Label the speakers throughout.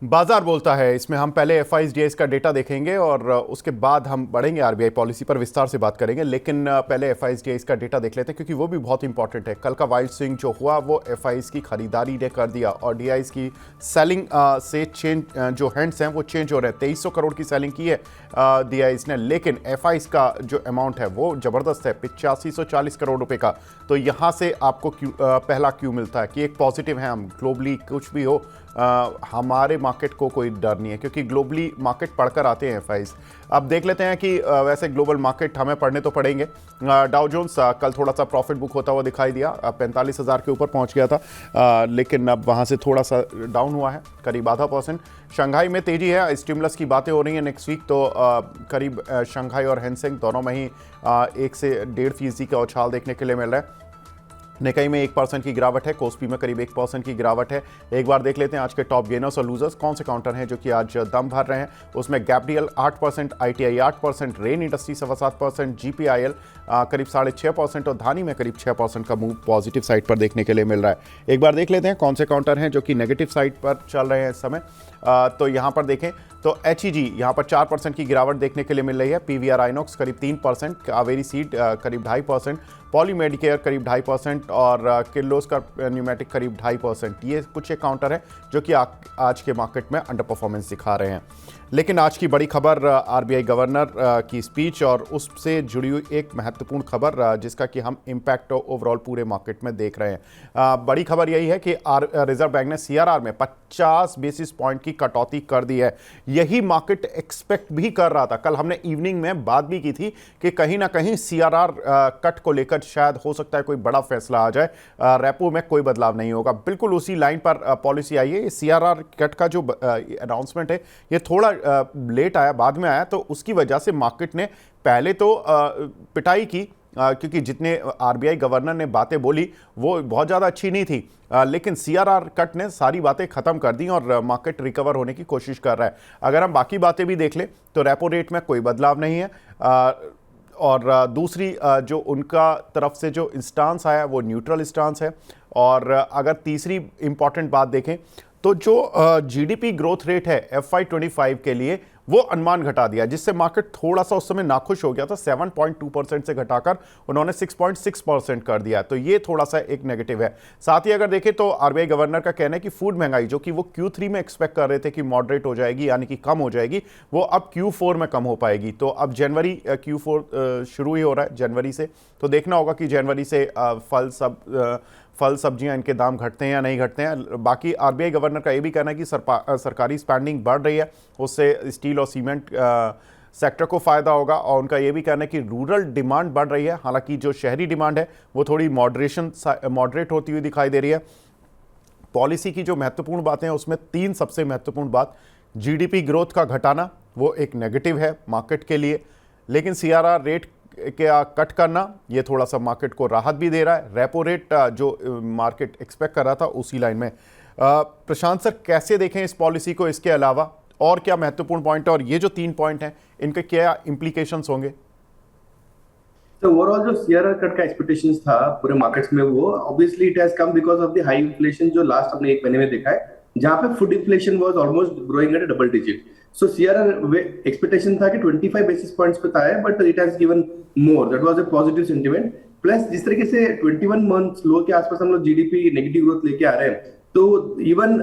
Speaker 1: बाजार बोलता है। इसमें हम पहले एफआईएस का डेटा देखेंगे और उसके बाद हम बढ़ेंगे आरबीआई पॉलिसी पर विस्तार से बात करेंगे। लेकिन पहले एफआईएस का डेटा देख लेते हैं क्योंकि वो भी बहुत इंपॉर्टेंट है। कल का वाइल्ड स्विंग जो हुआ वो एफआईएस की खरीदारी ने कर दिया और डीआईएस की सेलिंग से चेंज जो हैंड्स हैं वो चेंज हो रहे हैं। 2300 करोड़ की सेलिंग की है डीआईएस ने, लेकिन एफआईएस का जो अमाउंट है वो ज़बरदस्त है, 8540 करोड़ रुपए का। तो यहाँ से आपको पहला क्यू मिलता है कि एक पॉजिटिव है, हम ग्लोबली कुछ भी हो हमारे मार्केट को कोई डर नहीं है क्योंकि ग्लोबली मार्केट पढ़कर आते हैं एफआईएस। अब देख लेते हैं कि वैसे ग्लोबल मार्केट हमें पढ़ने तो पड़ेंगे। डाउ जोन्स कल थोड़ा सा प्रॉफिट बुक होता हुआ दिखाई दिया, 45,000 के ऊपर पहुंच गया था, लेकिन अब वहां से थोड़ा सा डाउन हुआ है, करीब आधा %। शंघाई में तेजी है, स्टिमुलस की बातें हो रही हैं नेक्स्ट वीक, तो करीब शंघाई और हैंगसेंग दोनों में ही 1 से 1.5% का उछाल देखने के लिए मिल रहा है। निकाई में 1% की गिरावट है, कोस्पी में करीब 1% की गिरावट है। एक बार देख लेते हैं आज के टॉप गेनर्स और लूजर्स कौन से काउंटर हैं जो कि आज दम भर रहे हैं। उसमें गैपडीएल 8%, आईटीआई 8%, रेन इंडस्ट्री 7.25%, जीपीआईएल करीब 6.5% और धानी में करीब 6% का मूव पॉजिटिव साइड पर देखने के लिए मिल रहा है। एक बार देख लेते हैं कौन से काउंटर हैं जो कि नेगेटिव साइड पर चल रहे हैं इस समय। तो यहाँ पर देखें तो एचईजी यहाँ पर 4% की गिरावट देखने के लिए मिल रही है। पीवीआर आइनॉक्स करीब 3%, कावेरी सीड करीब 2.5%, पॉली मेडिकेयर करीब 2.5% और किर्लोस्कर न्यूमेटिक करीब 2.5%। ये कुछ एक काउंटर है जो कि आज के मार्केट में अंडर परफॉर्मेंस दिखा रहे हैं। लेकिन आज की बड़ी खबर आरबीआई गवर्नर की स्पीच और उससे जुड़ी हुई एक महत्वपूर्ण खबर जिसका कि हम इम्पैक्ट ओवरऑल पूरे मार्केट में देख रहे हैं। बड़ी खबर यही है कि रिजर्व बैंक ने सीआरआर में 50 बेसिस पॉइंट की कटौती कर दी है। यही मार्केट एक्सपेक्ट भी कर रहा था। कल हमने इवनिंग में बात भी की थी कि कहीं ना कहीं सीआरआर कट को लेकर शायद हो सकता है कोई बड़ा फैसला आ जाए, रेपो में कोई बदलाव नहीं होगा। बिल्कुल उसी लाइन पर पॉलिसी आई है। सीआरआर कट का जो अनाउंसमेंट है ये थोड़ा लेट आया, बाद में आया, तो उसकी वजह से मार्केट ने पहले तो पिटाई की क्योंकि जितने आरबीआई गवर्नर ने बातें बोली वो बहुत ज़्यादा अच्छी नहीं थी, लेकिन सीआरआर कट ने सारी बातें ख़त्म कर दी और मार्केट रिकवर होने की कोशिश कर रहा है। अगर हम बाकी बातें भी देख लें तो रेपो रेट में कोई बदलाव नहीं है और दूसरी जो उनका तरफ से जो स्टांस आया वो न्यूट्रल स्टांस है। और अगर तीसरी इंपॉर्टेंट बात देखें तो जो जीडीपी ग्रोथ रेट है FY25 के लिए वो अनुमान घटा दिया, जिससे मार्केट थोड़ा सा उस समय नाखुश हो गया था। 7.2% से घटाकर उन्होंने 6.6% कर दिया, तो ये थोड़ा सा एक नेगेटिव है। साथ ही अगर देखें तो आरबीआई गवर्नर का कहना है कि फूड महंगाई जो कि वो Q3 में एक्सपेक्ट कर रहे थे कि मॉडरेट हो जाएगी यानी कि कम हो जाएगी, वो अब Q4 में कम हो पाएगी। तो अब जनवरी Q4 शुरू ही हो रहा है जनवरी से, तो देखना होगा कि जनवरी से फल सब्जियां इनके दाम घटते हैं या नहीं घटते हैं। बाकी आरबीआई गवर्नर का ये भी कहना है कि सरकारी स्पेंडिंग बढ़ रही है, उससे स्टील और सीमेंट सेक्टर को फायदा होगा। और उनका ये भी कहना है कि रूरल डिमांड बढ़ रही है, हालांकि जो शहरी डिमांड है वो थोड़ी मॉडरेट होती हुई दिखाई दे रही है। पॉलिसी की जो महत्वपूर्ण बातें हैं उसमें 3 सबसे महत्वपूर्ण बात, जीडीपी ग्रोथ का घटाना वो एक नेगेटिव है मार्केट के लिए, लेकिन सीआरआर रेट क्या कट करना ये थोड़ा सा मार्केट को राहत भी दे रहा है। रेपो रेट जो मार्केट एक्सपेक्ट कर रहा था उसी लाइन में। प्रशांत सर कैसे देखें इस पॉलिसी को, इसके अलावा और क्या महत्वपूर्ण पॉइंट है और ये जो 3 पॉइंट हैं इनके क्या इंप्लीकेशंस होंगे?
Speaker 2: तो ओवरऑल जो सीआरआर कट का एक्सपेक्टेशंस था पूरे मार्केट्स में, वो obviously it has come because of the high inflation जो लास्ट हमने 1 महीने में देखा है, जहां पे food inflation was almost growing at double digit. So CRR expectation था कि 25 बेसिस पॉइंट्स पे था है, but it has given more, that was a positive sentiment. Plus जिस तरीके से 21 मंथ्स लो के आसपास हम लोग जीडीपी नेगेटिव ग्रोथ लेके आ रहे हैं, तो इवन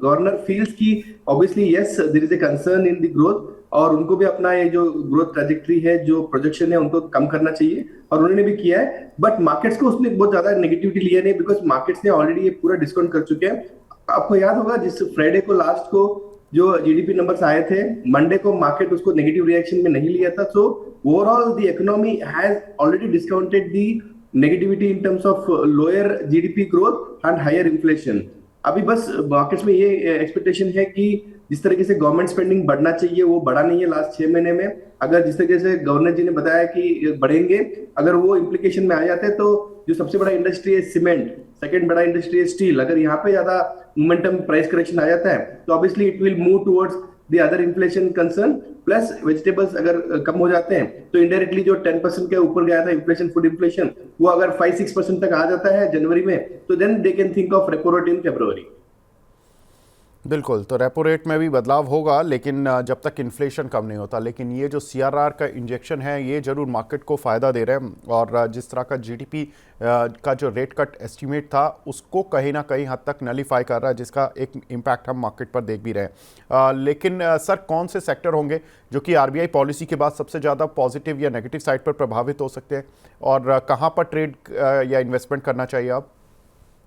Speaker 2: गवर्नर फील्स की obviously yes there is a concern in the growth, और उनको भी अपना ये जो ग्रोथ ट्रैजेक्टरी है, जो प्रोजेक्शन है, उनको कम करना चाहिए और उन्होंने भी किया है। बट मार्केट्स को उसने बहुत ज्यादा नेगेटिविटी लिया नहीं, बिकॉज मार्केट्स ने ऑलरेडी ये पूरा डिस्काउंट कर चुके हैं। आपको याद होगा जिस फ्राइडे को लास्ट को जो जीडीपी नंबर्स आए थे, मंडे को मार्केट उसको नेगेटिव रिएक्शन में नहीं लिया था। So overall the economy has already discounted the negativity in terms of lower GDP growth and higher inflation. अभी बस मार्केट्स में ये एक्सपेक्टेशन है कि जिस तरीके से गवर्नमेंट स्पेंडिंग बढ़ना चाहिए वो बढ़ा नहीं है लास्ट 6 महीने में। अगर जिस तरीके से गवर्नर जी ने बताया कि बढ़ेंगे, अगर वो इम्प्लीकेशन में आ जाते हैं तो जो सबसे बड़ा इंडस्ट्री है सीमेंट, सेकंड बड़ा इंडस्ट्री है स्टील, अगर यहाँ पे ज्यादा मोमेंटम प्राइस करेक्शन आ जाता है तो obviously it will move towards the other inflation concern. Plus vegetables अगर कम हो जाते हैं तो इनडायरेक्टली जो 10% के ऊपर गया था इन्फ्लेशन, फूड इन्फ्लेशन, वो अगर 5-6% तक आ जाता है जनवरी में, तो then they can think of repo rate in February.
Speaker 1: बिल्कुल, तो रेपो रेट में भी बदलाव होगा, लेकिन जब तक इन्फ्लेशन कम नहीं होता। लेकिन ये जो सीआरआर का इंजेक्शन है, ये ज़रूर मार्केट को फ़ायदा दे रहे हैं, और जिस तरह का जीडीपी का जो रेट कट एस्टीमेट था, उसको कहीं ना कहीं हद तक नलीफाई कर रहा है, जिसका एक इम्पैक्ट हम मार्केट पर देख भी रहे हैं। लेकिन सर, कौन से सेक्टर होंगे जो कि आरबीआई पॉलिसी के बाद सबसे ज़्यादा पॉजिटिव या नेगेटिव साइड पर प्रभावित हो सकते हैं, और कहाँ पर ट्रेड या इन्वेस्टमेंट करना चाहिए आप?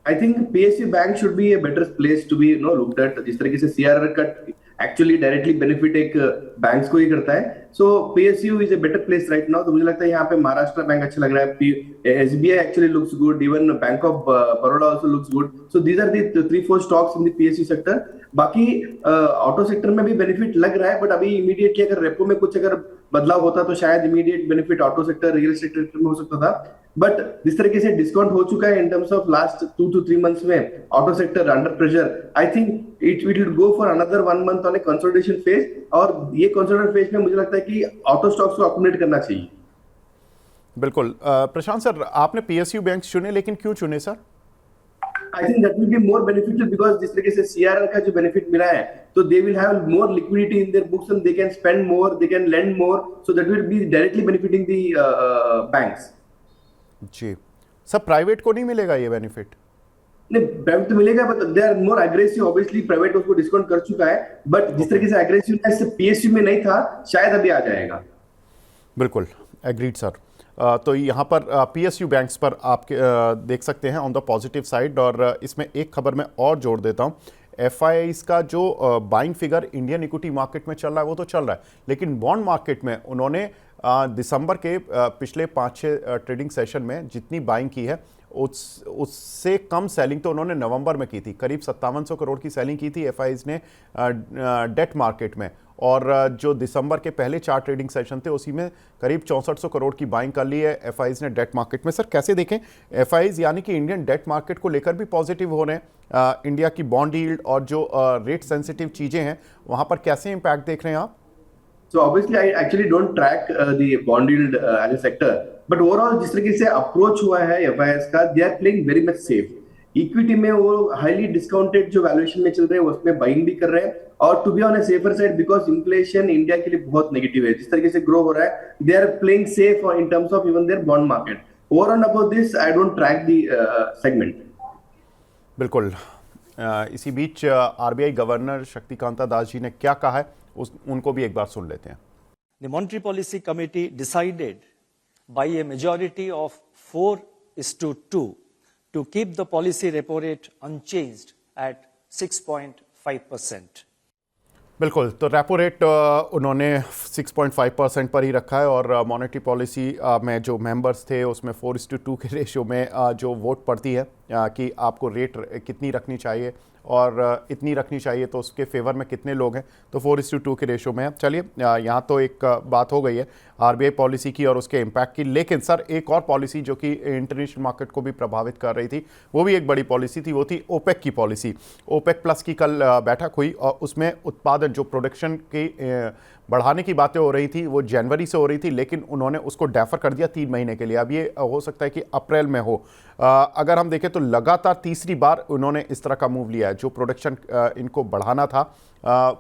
Speaker 2: I think PSU bank should be a better place to be looked at. जिस तरीके से CRR cut actually directly benefit एक बैंक्स को ही करता है, सो PSU is a better place right now. तो मुझे लगता है यहाँ पे महाराष्ट्र बैंक अच्छा लग रहा है, SBI actually looks good, even bank of Baroda also looks good. So these are the 3-4 stocks in the PSU sector. बाकी ऑटो सेक्टर में भी बेनिफिट लग रहा है, बट अभी इमीडिएटली अगर रेपो में कुछ अगर बदलाव होता तो शायद immediate benefit auto sector, real estate sector में हो सकता था। बट जिस तरीके से डिस्काउंट हो चुका है in terms of last 2 to 3 months में, auto sector under pressure, I think it will go for another 1 month on a consolidation phase. और ये कंसोलिडेशन फेज में मुझे लगता है कि ऑटो स्टॉक्स को अक्यूमुलेट करना चाहिए।
Speaker 1: बिल्कुल। प्रशांत सर, आपने पीएसयू बैंक चुने, लेकिन क्यों चुने sir?
Speaker 2: I think that will be more beneficial because जिस तरीके से सीआरआर का जो बेनिफिट मिला है, तो they will have more liquidity in their books and they can spend more, they can lend more, so that will be directly benefiting the banks.
Speaker 1: जी sir, private को नहीं मिलेगा ये बेनिफिट?
Speaker 2: नहीं, प्राइवेट तो मिलेगा, but they are more aggressive. Obviously private उसको discount कर चुका है, बट जिस तरीके से एग्रेसिवनेस पीएसयू में नहीं था, शायद अभी आ जाएगा।
Speaker 1: बिल्कुल, एग्रीड सर। तो यहाँ पर पीएसयू बैंक्स पर आप देख सकते हैं ऑन द पॉजिटिव साइड। और इसमें एक खबर मैं और जोड़ देता हूँ, एफआईआईज का जो buying figure Indian equity market में चल रहा है वो तो चल रहा है, लेकिन बॉन्ड मार्केट में उन्होंने दिसंबर के पिछले 5-6 ट्रेडिंग सेशन में जितनी बाइंग की है, उससे कम सेलिंग तो उन्होंने नवंबर में की थी। करीब 5700 करोड़ की सेलिंग की थी एफआईआईज ने डेट मार्केट में, और जो दिसंबर के पहले 4 ट्रेडिंग सेशन थे उसी में करीब 6400 करोड़ की बाइंग कर ली है एफआईआईज ने डेट मार्केट में। सर, कैसे देखें एफआईआईज, यानी कि इंडियन डेट मार्केट को लेकर भी पॉजिटिव हो रहे हैं, इंडिया की बॉन्ड यील्ड और जो रेट सेंसिटिव चीज़ें हैं वहाँ पर कैसे इम्पैक्ट देख रहे हैं आप?
Speaker 2: So obviously, I actually don't track the bond yield as a sector, but overall जिस तरीके से अप्रोच हुआ है FIS का, they are playing very much safe. Equity में वो हाईली डिस्काउंटेड जो वैल्यूएशन में चल रहे हैं उसमें बाइंग भी कर रहे हैं, और to be on a safer side because inflation India के लिए बहुत नेगेटिव है, जिस तरीके से ग्रो हो रहा है, they are playing safe in terms of even their bond market. Over and about this I don't track the segment.
Speaker 1: बिल्कुल। इसी बीच आरबीआई गवर्नर शक्तिकांता दास जी ने क्या कहा है, उनको भी एक बार सुन लेते हैं।
Speaker 3: The Monetary Policy Committee decided by a majority of 4:2 to keep the policy repo rate unchanged at 6.5%.
Speaker 1: बिल्कुल, तो रेपो रेट उन्होंने 6.5% पर ही रखा है, और मॉनेटरी पॉलिसी में जो मेंबर्स थे उसमें 4:2 के रेशियो में जो वोट पड़ती है कि आपको रेट कितनी रखनी चाहिए और इतनी रखनी चाहिए, तो उसके फेवर में कितने लोग हैं, तो 4:2 के रेशियो में है। चलिए, यहाँ तो एक बात हो गई है आरबीआई पॉलिसी की और उसके इम्पैक्ट की। लेकिन सर, एक और पॉलिसी जो कि इंटरनेशनल मार्केट को भी प्रभावित कर रही थी, वो भी एक बड़ी पॉलिसी थी, वो थी ओपेक की पॉलिसी। ओपेक प्लस की कल बैठक हुई और उसमें उत्पादन, जो प्रोडक्शन की बढ़ाने की बातें हो रही थी, वो जनवरी से हो रही थी, लेकिन उन्होंने उसको डेफर कर दिया 3 महीने के लिए। अब ये हो सकता है कि अप्रैल में हो। अगर हम देखें तो लगातार तीसरी बार उन्होंने इस तरह का मूव लिया है। जो प्रोडक्शन इनको बढ़ाना था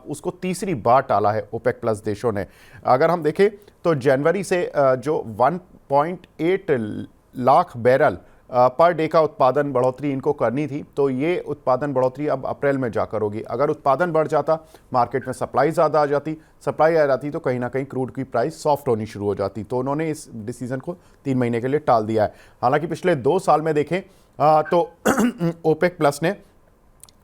Speaker 1: उसको तीसरी बार टाला है ओपेक प्लस देशों ने। अगर हम देखें तो जनवरी से जो 1.8 लाख बैरल पर डे का उत्पादन बढ़ोतरी इनको करनी थी, तो ये उत्पादन बढ़ोतरी अब अप्रैल में जाकर होगी। अगर उत्पादन बढ़ जाता, मार्केट में सप्लाई ज़्यादा आ जाती, तो कहीं ना कहीं क्रूड की प्राइस सॉफ्ट होनी शुरू हो जाती। तो उन्होंने इस डिसीजन को 3 महीने के लिए टाल दिया है। हालांकि पिछले 2 साल में देखें तो ओपेक प्लस ने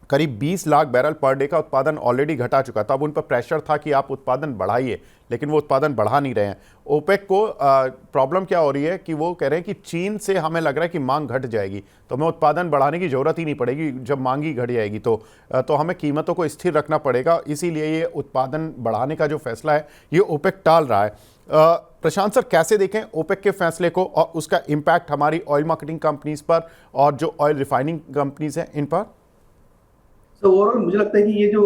Speaker 1: करीब 20 लाख बैरल पर डे का उत्पादन ऑलरेडी घटा चुका था। अब उन पर प्रेशर था कि आप उत्पादन बढ़ाइए, लेकिन वो उत्पादन बढ़ा नहीं रहे हैं। ओपेक को प्रॉब्लम क्या हो रही है कि वो कह रहे हैं कि चीन से हमें लग रहा है कि मांग घट जाएगी, तो हमें उत्पादन बढ़ाने की ज़रूरत ही नहीं पड़ेगी। जब मांग ही घट जाएगी तो हमें कीमतों को स्थिर रखना पड़ेगा। इसीलिए ये उत्पादन बढ़ाने का जो फैसला है ये ओपेक टाल रहा है। प्रशांत सर, कैसे देखें ओपेक के फैसले को और उसका इम्पैक्ट हमारी ऑयल मार्केटिंग कंपनीज पर और जो ऑयल रिफाइनिंग कंपनीज हैं इन पर?
Speaker 2: तो ओवरऑल मुझे लगता है कि ये जो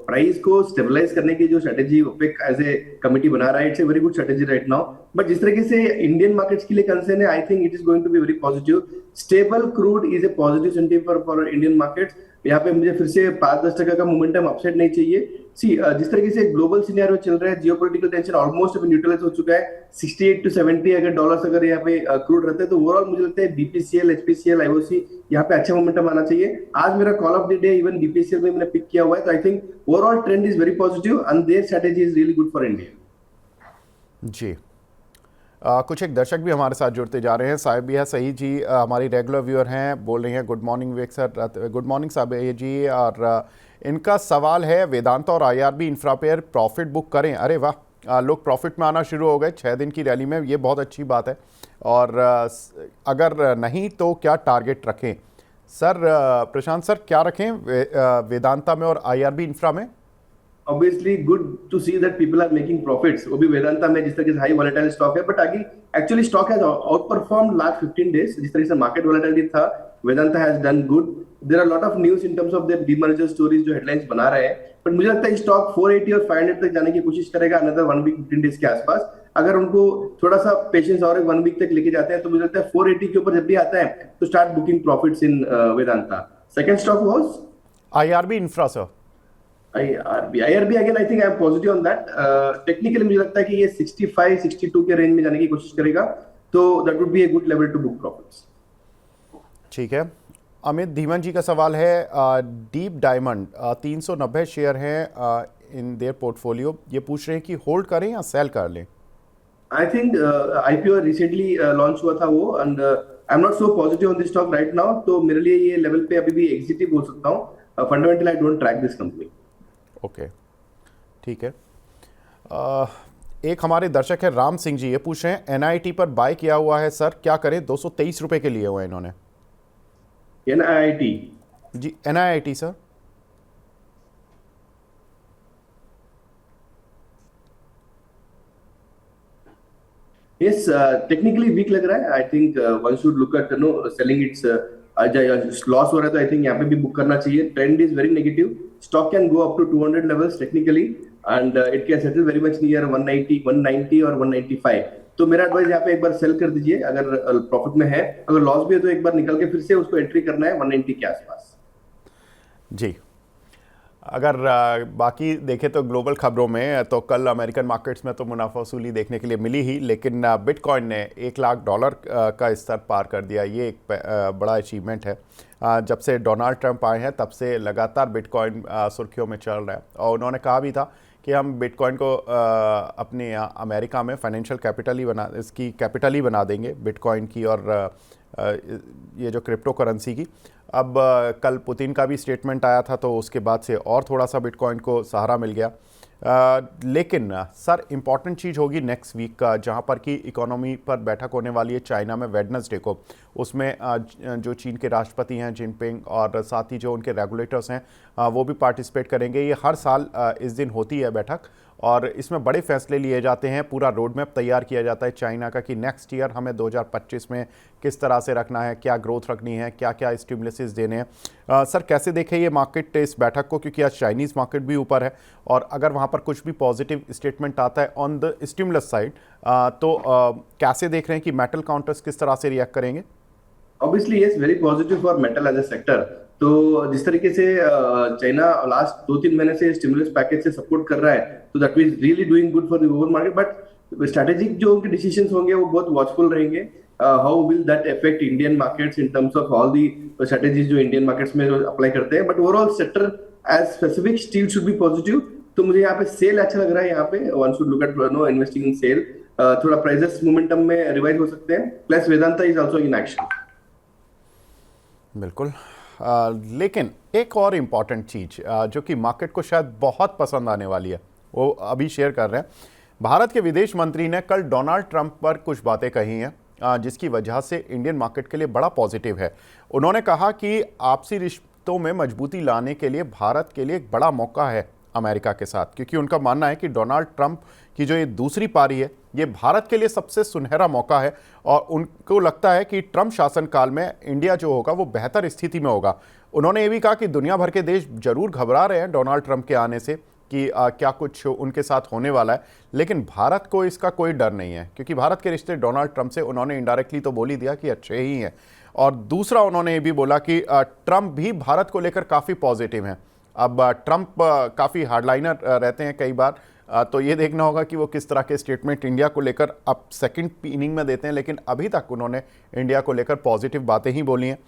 Speaker 2: प्राइस को स्टेबलाइज करने की जो strategy OPEC as a committee बना रहा है, it's a very good strategy right now. But जिस तरीके से इंडियन मार्केट्स के लिए कंसर्न है, I think it is going to be very positive. Stable crude is a positive sentiment for Indian markets. यहाँ पे मुझे फिर से 5-10% का मोमेंटम अपसाइड नहीं चाहिए। सी जिस तरीके से ग्लोबल सिनेरियो चल रहा है, जियोपॉलिटिकल टेंशन ऑलमोस्ट अभी न्यूट्रलाइज हो चुका है। 68 to 70 अगर डॉलर्स अगर यहाँ पे क्रूड रहते हैं तो ओवरऑल मुझे लगता है बीपीसीएल, एचपीसीएल, आईओसी यहाँ पे अच्छा मोमेंटम आना चाहिए। आज मेरा call of the day even BPCL में मैंने पिक किया हुआ है, तो I think overall trend is very positive and their strategy is really good for India.
Speaker 1: जी। कुछ एक दर्शक भी हमारे साथ जुड़ते जा रहे हैं। साहिब भी है सही जी, हमारी रेगुलर व्यूअर हैं, बोल रही हैं गुड मॉर्निंग विवेक सर। गुड मॉर्निंग साहब जी। और इनका सवाल है वेदांता और IRB infra pair profit book करें। अरे वाह, लोग प्रॉफिट में आना शुरू हो गए 6 दिन की रैली में, ये बहुत अच्छी बात है। और अगर नहीं तो क्या टारगेट रखें सर? प्रशांत सर क्या रखें वेदांता में और आईआरबी इंफ्रा में?
Speaker 2: Obviously good to see that people are making profits। वो भी वेदांता में जिस तरह से हाई वॉलेटाइल स्टॉक है, बट आगे actually stock has outperformed last 15 days. जिस तरह से मार्केट वॉलेटिलिटी था, Vedanta has done good. There are lot of news in terms of their demerger stories जो हेडलाइंस बना रहे हैं, बट मुझे लगता है स्टॉक 480 और 500 तक जाने की कोशिश करेगा अनदर 1 वीक 15 डेज के आसपास। अगर उनको थोड़ा सा पेशेंस और 1 वीक तक लेके जाते हैं तो मुझे लगता है 480 के ऊपर जब भी आता है तो start booking profits in Vedanta. Second stock was
Speaker 1: IRB infra sir.
Speaker 2: IRB again I think I am positive on that। Technically मुझे लगता है कि ये 65-62 के रेंज में जाने की कोशिश करेगा, तो that would be a good level to book profits.
Speaker 1: ठीक है। अमित धीमन जी का सवाल है, डीप डायमंड 390 शेयर हैं इन देयर पोर्टफोलियो, ये पूछ रहे हैं कि होल्ड करें या सेल कर लें?
Speaker 2: I think IPO recently launch हुआ था वो, and I am not so positive on this stock right now, तो मेरे लिए ये लेवल पे अभी भी एग्जिट ही बोल सकता हूँ। Fundamentally I don't track this company.
Speaker 1: Okay, ठीक है। एक हमारे दर्शक है राम सिंह जी, ये पूछ रहे हैं एनआईटी पर बाय किया हुआ है सर, क्या करें? 223 रुपए के लिए हुआ है इन्होंने।
Speaker 2: NIIT
Speaker 1: ji, NIIT sir.
Speaker 2: Yes, technically weak लग रहा है। I think one should look at selling it's loss हो रहा है, तो आई थिंक यहाँ पे भी बुक करना चाहिए। Trend is very negative. Stock can go up to 200 levels technically and it can settle very much near 190, 190 और 195। तो मेरा एडवाइस यहाँ पे एक बार सेल कर दीजिए अगर प्रॉफिट में है। अगर लॉस भी है तो एक बार निकल के फिर से उसको एंट्री करना है 190 के आसपास।
Speaker 1: जी। अगर बाकी देखें तो ग्लोबल खबरों में तो कल अमेरिकन मार्केट्स में तो मुनाफा वसूली देखने के लिए मिली ही, लेकिन बिटकॉइन ने $1 लाख का स्तर पार कर दिया। ये एक बड़ा अचीवमेंट है। जब से डोनाल्ड ट्रंप आए हैं तब से लगातार बिटकॉइन सुर्खियों में चल रहा है, और उन्होंने कहा भी था कि हम बिटकॉइन को अपने अमेरिका में फाइनेंशियल कैपिटल ही बना देंगे बिटकॉइन की और ये जो क्रिप्टो करेंसी की। अब कल पुतिन का भी स्टेटमेंट आया था, तो उसके बाद से और थोड़ा सा बिटकॉइन को सहारा मिल गया। लेकिन सर इम्पॉर्टेंट चीज़ होगी नेक्स्ट वीक का, जहां पर कि इकोनॉमी पर बैठक होने वाली है चाइना में वेडनेसडे को। उसमें जो चीन के राष्ट्रपति हैं जिनपिंग और साथ ही जो उनके रेगुलेटर्स हैं वो भी पार्टिसिपेट करेंगे। ये हर साल इस दिन होती है बैठक, और इसमें बड़े फैसले लिए जाते हैं। पूरा रोड मैप तैयार किया जाता है चाइना का कि नेक्स्ट ईयर हमें 2025 में किस तरह से रखना है, क्या ग्रोथ रखनी है, क्या क्या स्टिमुलसेस देने हैं। सर कैसे देखें ये मार्केट इस बैठक को, क्योंकि आज चाइनीज़ मार्केट भी ऊपर है, और अगर वहाँ पर कुछ भी पॉजिटिव स्टेटमेंट आता है ऑन द स्टिमुलस साइड तो कैसे देख रहे हैं कि मेटल काउंटर्स किस तरह से रिएक्ट करेंगे?
Speaker 2: Obviously yes, very positive for metal as a sector. तो जिस तरीके से चाइना लास्ट 2-3 महीने से स्टिमुलस पैकेज से सपोर्ट कर रहा है, तो that is really doing good for the overall market. But strategic जो उनके डिसीजंस होंगे वो बहुत वॉचफुल रहेंगे। How will that affect Indian markets in terms of all the strategies जो इंडियन मार्केट्स में अप्लाई करते हैं। But overall sector as specific steel should be positive. तो मुझे यहाँ पे सेल अच्छा लग रहा है। यहाँ पे one should look at investing in SAIL. थोड़ा प्राइसेस मोमेंटम में रिवाइज हो सकते हैं। Plus Vedanta is also in action.
Speaker 1: बिल्कुल। लेकिन एक और इम्पॉर्टेंट चीज़ जो कि मार्केट को शायद बहुत पसंद आने वाली है, वो अभी शेयर कर रहे हैं। भारत के विदेश मंत्री ने कल डोनाल्ड ट्रंप पर कुछ बातें कही हैं जिसकी वजह से इंडियन मार्केट के लिए बड़ा पॉजिटिव है। उन्होंने कहा कि आपसी रिश्तों में मजबूती लाने के लिए भारत के लिए एक बड़ा मौका है अमेरिका के साथ, क्योंकि उनका मानना है कि डोनाल्ड ट्रंप की जो ये दूसरी पारी है ये भारत के लिए सबसे सुनहरा मौका है, और उनको लगता है कि ट्रंप शासनकाल में इंडिया जो होगा वो बेहतर स्थिति में होगा। उन्होंने ये भी कहा कि दुनिया भर के देश जरूर घबरा रहे हैं डोनाल्ड ट्रंप के आने से कि क्या कुछ उनके साथ होने वाला है, लेकिन भारत को इसका कोई डर नहीं है, क्योंकि भारत के रिश्ते डोनाल्ड ट्रंप से उन्होंने इनडायरेक्टली तो बोल ही दिया कि अच्छे ही हैं। और दूसरा उन्होंने ये भी बोला कि ट्रंप भी भारत को लेकर काफ़ी पॉजिटिव हैं। अब ट्रंप काफ़ी हार्डलाइनर रहते हैं कई बार, तो ये देखना होगा कि वो किस तरह के स्टेटमेंट इंडिया को लेकर अब सेकंड इनिंग में देते हैं, लेकिन अभी तक उन्होंने इंडिया को लेकर पॉजिटिव बातें ही बोली हैं।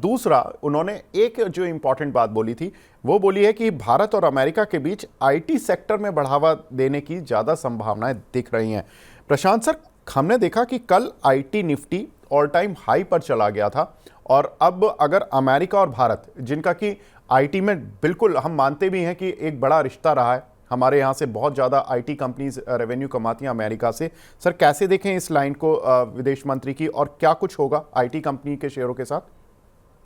Speaker 1: दूसरा उन्होंने एक जो इम्पॉर्टेंट बात बोली थी वो बोली है कि भारत और अमेरिका के बीच आईटी सेक्टर में बढ़ावा देने की ज़्यादा संभावनाएं दिख रही हैं। प्रशांत सर, हमने देखा कि कल IT Nifty all time high पर चला गया था, और अब अगर अमेरिका और भारत, जिनका कि आईटी में बिल्कुल हम मानते भी हैं कि एक बड़ा रिश्ता रहा है, हमारे यहाँ से बहुत ज़्यादा आईटी कंपनीज रेवेन्यू कमाती हैं अमेरिका से, सर कैसे देखें इस लाइन को विदेश मंत्री की, और क्या कुछ होगा आईटी कंपनी के शेयरों के साथ?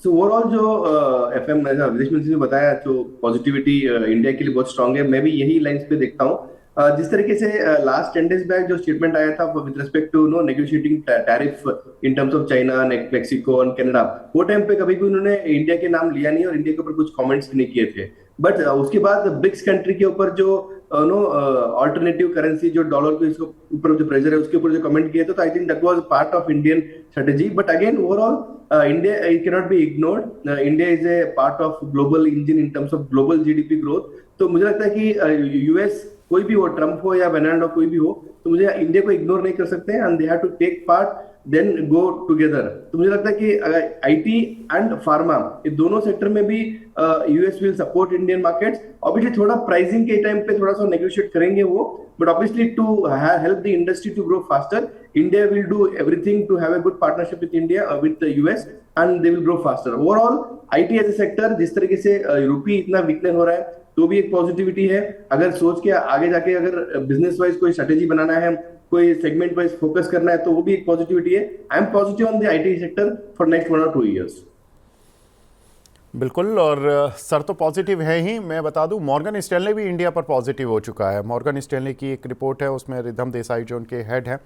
Speaker 2: सो ओवरऑल जो एफएम विदेश मंत्री ने बताया, जो पॉजिटिविटी इंडिया के लिए बहुत स्ट्रांग है, मैं भी यही लाइंस पे देखता हूँ। जिस तरीके से लास्ट 10 डेज बैक जो स्टेटमेंट आया था with respect to no negotiating tariff in terms of China, Mexico and Canada, वो टाइम पे कभी भी उन्होंने इंडिया के नाम लिया नहीं और इंडिया के ऊपर कुछ कमेंट्स नहीं किए थे। बट उसके बाद ब्रिक्स कंट्री के ऊपर जो नो अल्टरनेटिव करेंसी जो डॉलर के इसको ऊपर जो प्रेशर है उसके ऊपर जो कमेंट किए थे, तो I think that was part of Indian strategy. But again overall India it can not be ignored. India is a part of global engine in terms of global GDP growth. तो मुझे लगता है कि US कोई भी हो, Trump हो या बेनार्ड कोई भी हो, तो मुझे इंडिया को इग्नोर नहीं कर सकते and they have to take part then go together. तो मुझे लगता है कि आईटी एंड फार्मा ये दोनों सेक्टर में भी US will support Indian markets. Obviously थोड़ा प्राइसिंग के टाइम पे थोड़ा सा नेगोशिएट करेंगे वो, but obviously to help the industry to grow faster, India will do everything to have a good partnership with India with the US and they will grow faster. Overall IT as a sector जिस तरीके से रूपी इतना weakness हो रहा है तो भी एक पॉजिटिविटी है। अगर सोच के आगे जाके अगर बिजनेस वाइज कोई स्ट्रेटेजी बनाना है, कोई सेगमेंट वाइज फोकस करना है, तो वो भी एक पॉजिटिविटी है। I am positive on the IT sector for next 1 or 2 years।
Speaker 1: बिल्कुल, और सर तो पॉजिटिव है ही। मैं बता दूं मॉर्गन स्टैनले भी इंडिया पर पॉजिटिव हो चुका है। मॉर्गन स्टैनले की एक रिपोर्ट है, उसमें रिधम देसाई जो उनके हेड हैं,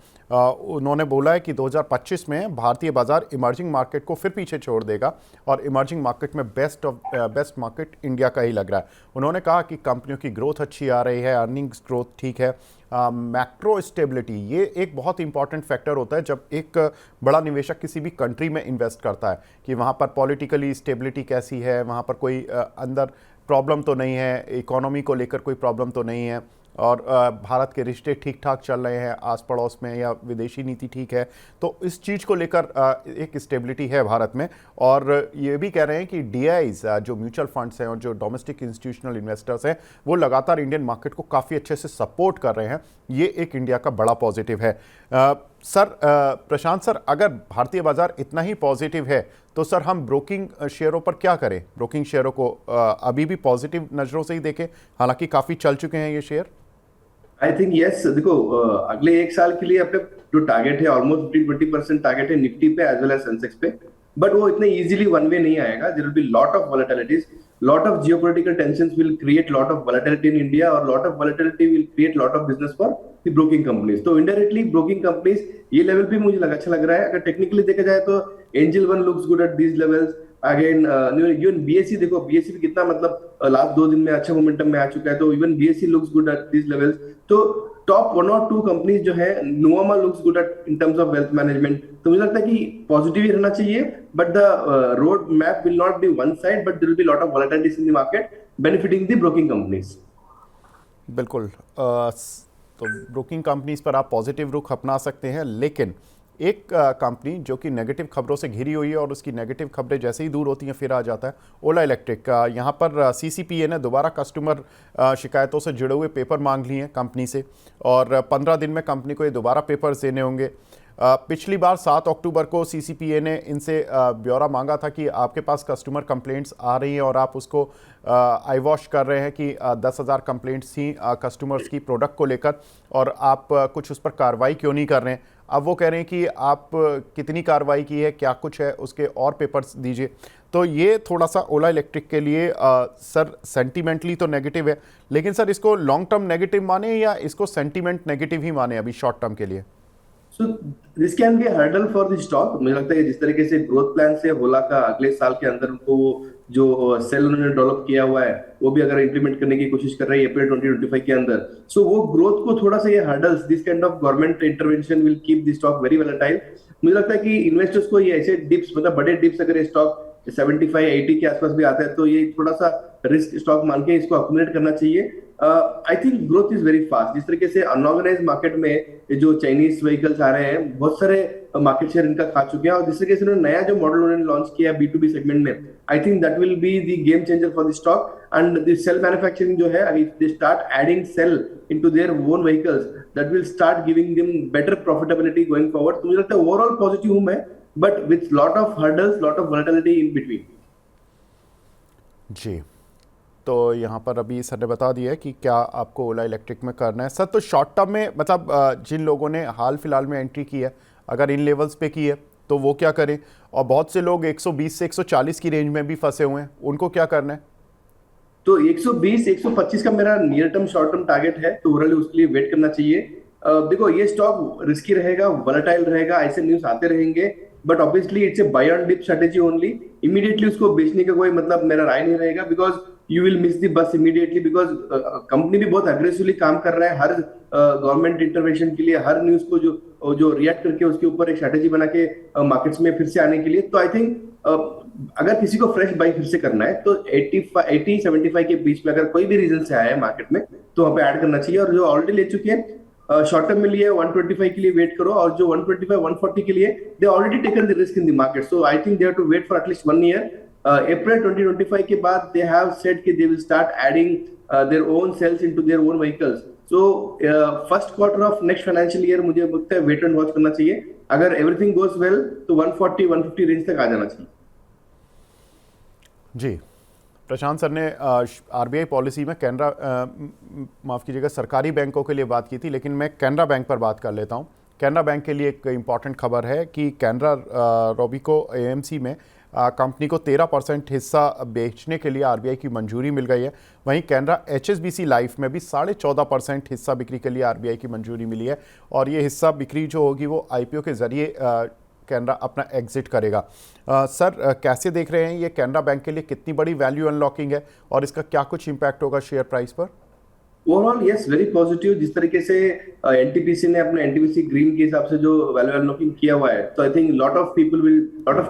Speaker 1: उन्होंने बोला है कि 2025 में भारतीय बाजार इमर्जिंग मार्केट को फिर पीछे छोड़ देगा और इमर्जिंग मार्केट में बेस्ट मार्केट इंडिया का ही लग रहा है। उन्होंने कहा कि कंपनियों की ग्रोथ अच्छी आ रही है, अर्निंग्स ग्रोथ ठीक है, मैक्रो स्टेबिलिटी ये एक बहुत इंपॉर्टेंट फैक्टर होता है जब एक बड़ा निवेशक किसी भी कंट्री में इन्वेस्ट करता है, कि वहाँ पर पॉलिटिकली स्टेबिलिटी कैसी है, वहाँ पर कोई अंदर प्रॉब्लम तो नहीं है, इकोनॉमी को लेकर कोई प्रॉब्लम तो नहीं है, और भारत के रिश्ते ठीक ठाक चल रहे हैं आस पड़ोस में, या विदेशी नीति ठीक है। तो इस चीज़ को लेकर एक स्टेबिलिटी है भारत में। और ये भी कह रहे हैं कि डीआईज जो म्यूचुअल फंड्स हैं और जो डोमेस्टिक इंस्टीट्यूशनल इन्वेस्टर्स हैं वो लगातार इंडियन मार्केट को काफ़ी अच्छे से सपोर्ट कर रहे हैं। ये एक इंडिया का बड़ा पॉजिटिव है। सर प्रशांत सर, अगर भारतीय बाजार इतना ही पॉजिटिव है तो सर हम ब्रोकिंग शेयरों पर क्या करें? ब्रोकिंग शेयरों को अभी भी पॉजिटिव नज़रों से ही देखें, हालांकि काफ़ी चल चुके हैं ये शेयर।
Speaker 2: आई थिंक यस, देखो अगले 1 साल के लिए अपने जो टारगेट है ऑलमोस्ट 15-20% टारगेट है निफ्टी पे एज वेल एज सेंसेक्स पे, बट वो इतने इजीली वन वे नहीं आएगा। There will be lot of volatilities, lot of geopolitical tensions will create lot of volatility in India, और lot of volatility will create lot of business for the broking companies. तो indirectly broking companies ये level भी मुझे अच्छा लग रहा है। अगर टेक्निकली देखा जाए तो angel one looks good at these levels. Again even BSc देखो, बीएससी भी कितना मतलब लास्ट 2 दिन में अच्छा मोमेंटम में आ चुका है, तो even BSE looks good at these levels. तो टॉप 1 or 2 कंपनीज जो है, Nuvama looks good at in terms of wealth management. तो मुझे लगता है कि पॉजिटिव ही रहना चाहिए, but the road map will not be one side, but there will be lot of volatilities in the market benefiting the broking companies.
Speaker 1: बिल्कुल, तो ब्रोकिंग कंपनीज पर आप पॉजिटिव रुख अपना सकते हैं, लेकिन एक कंपनी जो कि नेगेटिव खबरों से घिरी हुई है और उसकी नेगेटिव खबरें जैसे ही दूर होती हैं फिर आ जाता है, ओला इलेक्ट्रिक। यहाँ पर सीसीपीए ने दोबारा कस्टमर शिकायतों से जुड़े हुए पेपर मांग लिए हैं कंपनी से, और 15 दिन में कंपनी को ये दोबारा पेपर्स देने होंगे। पिछली बार 7 अक्टूबर को सीसीपीए ने इनसे ब्यौरा मांगा था कि आपके पास कस्टमर कंप्लेंट्स आ रही हैं और आप उसको आई वॉश कर रहे हैं, कि 10,000 कंप्लेंट्स थी कस्टमर्स की प्रोडक्ट को लेकर, और आप कुछ उस पर कार्रवाई क्यों नहीं कर रहे हैं। अब वो कह रहे हैं कि आप कितनी कार्रवाई की है, क्या कुछ है, उसके और पेपर्स दीजिए। तो ये थोड़ा सा ओला इलेक्ट्रिक के लिए सर सेंटीमेंटली तो नेगेटिव है, लेकिन सर इसको लॉन्ग टर्म नेगेटिव माने या इसको सेंटीमेंट नेगेटिव ही माने अभी शॉर्ट टर्म के लिए?
Speaker 2: So this can be a hurdle for the stock। मुझे लगता है कि जिस तरीके से ग्रोथ प्लान से ओला का अगले साल के अंदर उनको जो सेल उन्होंने डेवलप किया हुआ है वो भी अगर इंप्लीमेंट करने की कोशिश कर रही है अप्रैल 2025 के अंदर, सो वो ग्रोथ को थोड़ा सा ये hurdles, this kind of government intervention will keep the stock very volatile. मुझे लगता है कि इन्वेस्टर्स को ये ऐसे डिप्स, मतलब बड़े डिप्स, अगर ये स्टॉक 75-80 के आसपास भी आता है तो ये थोड़ा सा रिस्क स्टॉक मान के इसको अक्यूमुलेट करना चाहिए। I think growth is very fast. जिस तरीके से अनऑर्गेनाइज मार्केट में ये जो चाइनीज व्हीकल्स आ रहे हैं, बहुत सारे मार्केट शेयर इनका खा चुके हैं, और जिस तरीके से उन्होंने नया जो मॉडल उन्होंने लॉन्च किया B2B सेगमेंट में, I think that will be the game changer for the stock. And the cell manufacturing जो है, if they start adding cell into their own vehicles, that will start giving them better profitability going forward. तो मुझे लगता है overall positive हूं मैं, but with lot of hurdles, lot of volatility in between.
Speaker 1: जी, तो यहाँ पर अभी सर ने बता दिया है कि क्या आपको ओला इलेक्ट्रिक में करना है। सर, तो शॉर्ट टर्म में मतलब जिन लोगों ने हाल फिलहाल में एंट्री की है, अगर इन लेवल्स पे की है तो वो क्या करें, और बहुत से लोग 120 से 140 की रेंज में भी फंसे हुए हैं, उनको क्या करना है?
Speaker 2: तो 120-125 का मेरा near term short term target है, तो ओवरऑल उसके लिए वेट करना चाहिए। देखो, ये स्टॉक रिस्की रहेगा, वोलेटाइल रहेगा, ऐसे न्यूज आते रहेंगे, but obviously it's a buy on dip strategy only. Immediately उसको बेचने का कोई मतलब मेरा राय नहीं रहेगा, because you will miss the bus immediately, because company भी बहुत अग्रेसिवली काम कर रहा है हर गवर्नमेंट इंटरवेंशन के लिए, हर न्यूज को जो रिएक्ट करके उसके ऊपर एक स्ट्रेटेजी बना के मार्केट्स में फिर से आने के लिए। तो आई थिंक अगर किसी को फ्रेश बाई फिर से करना है तो 80-75 के बीच में अगर कोई भी रीजन से आया है मार्केट में, तो वहां पे ऐड करना चाहिए। और जो ऑलरेडी ले चुके हैं शॉर्ट टर्म में लिए 125 के लिए वेट करो, और जो 125-140 के लिए they already taken the risk in the market, so I think they have to wait for at least 1 year. April 2025 के बाद दे हैव सेड कि they will start adding their own cells into their own vehicles. So first quarter of next financial year मुझे लगता है wait and watch करना चाहिए। अगर everything goes well तो 140-150 रेंज तक आ जाना चाहिए।
Speaker 1: जी, प्रशांत सर ने आरबीआई पॉलिसी में माफ़ कीजिएगा, सरकारी बैंकों के लिए बात की थी, लेकिन मैं कैनरा बैंक पर बात कर लेता हूं। कैनरा बैंक के लिए एक इम्पॉर्टेंट खबर है कि कैनरा रोबेको एएमसी में कंपनी को 13% हिस्सा बेचने के लिए आरबीआई की मंजूरी मिल गई है। वहीं कैनरा एचएसबीसी लाइफ में भी 14.5% हिस्सा बिक्री के लिए आरबीआई की मंजूरी मिली है, और ये हिस्सा बिक्री जो होगी वो आईपीओ के जरिए कैनरा अपना एग्जिट करेगा। सर, कैसे देख रहे हैं ये कैनरा बैंक के लिए कितनी बड़ी वैल्यू अनलॉकिंग है, और इसका क्या कुछ इम्पैक्ट होगा शेयर प्राइस पर?
Speaker 2: Overall yes, very positive. जिस तरीके से एनटीपीसी ने अपने एनटीपीसी ग्रीन के हिसाब से जो वैल्यू अनलॉकिंग किया हुआ है, तो I think lot of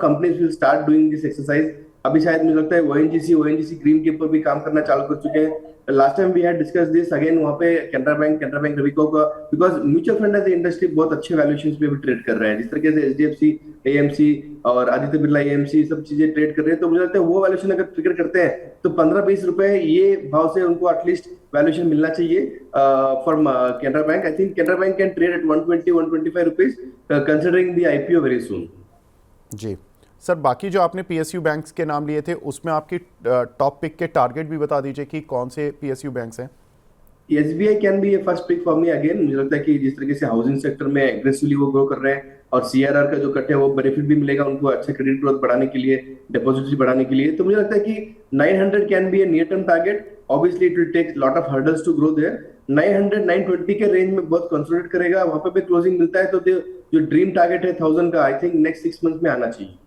Speaker 2: companies will start doing this exercise. अभी शायद मुझे लगता है ओएनजीसी ग्रीन के ऊपर भी काम करना चालू कर चुके हैं। Last time we had discuss this again, वहां पे कैनरा बैंक रोबेको का, because mutual fund as industry बहुत अच्छे वैल्यूएशंस पे भी ट्रेड कर रहे हैं। जिस तरीके से एचडीएफसी एएमसी और आदित्य बिरला एएमसी सब चीजें ट्रेड कर रहे हैं, तो मुझे लगता है वो वैल्यूएशन अगर ट्रिगर करते हैं तो 15-20 रुपए ये भाव से उनको एटलीस्ट वैल्यूएशन मिलना चाहिए for Canara bank. I think Canara bank can trade at 120-125 rupees considering the IPO very soon.
Speaker 1: जी सर, बाकी जो आपने पीएसयू बैंक्स के नाम लिए थे, उसमें आपकी टॉप पिक के टारगेट भी बता दीजिए कि कौन से पीएसयू बैंक्स हैं?
Speaker 2: SBI can be a first pick for me again. मुझे लगता है कि जिस तरीके से हाउसिंग सेक्टर में एग्रेसिवली वो ग्रो कर रहे हैं, और सीआरआर का जो कट है वो बेनिफिट भी मिलेगा उनको अच्छा क्रेडिट ग्रोथ बढ़ाने के लिए, डिपॉजिटरी बढ़ाने के लिए। तो मुझे लगता है कि 900 can be a near term target. Obviously it will take lot of hurdles to grow there. 900-920 के रेंज में बहुत कंसोलिडेट करेगा, वहां पे भी क्लोजिंग मिलता है तो जो ड्रीम टारगेट है 1000 का, आई थिंक नेक्स्ट 6 मंथ्स में आना चाहिए।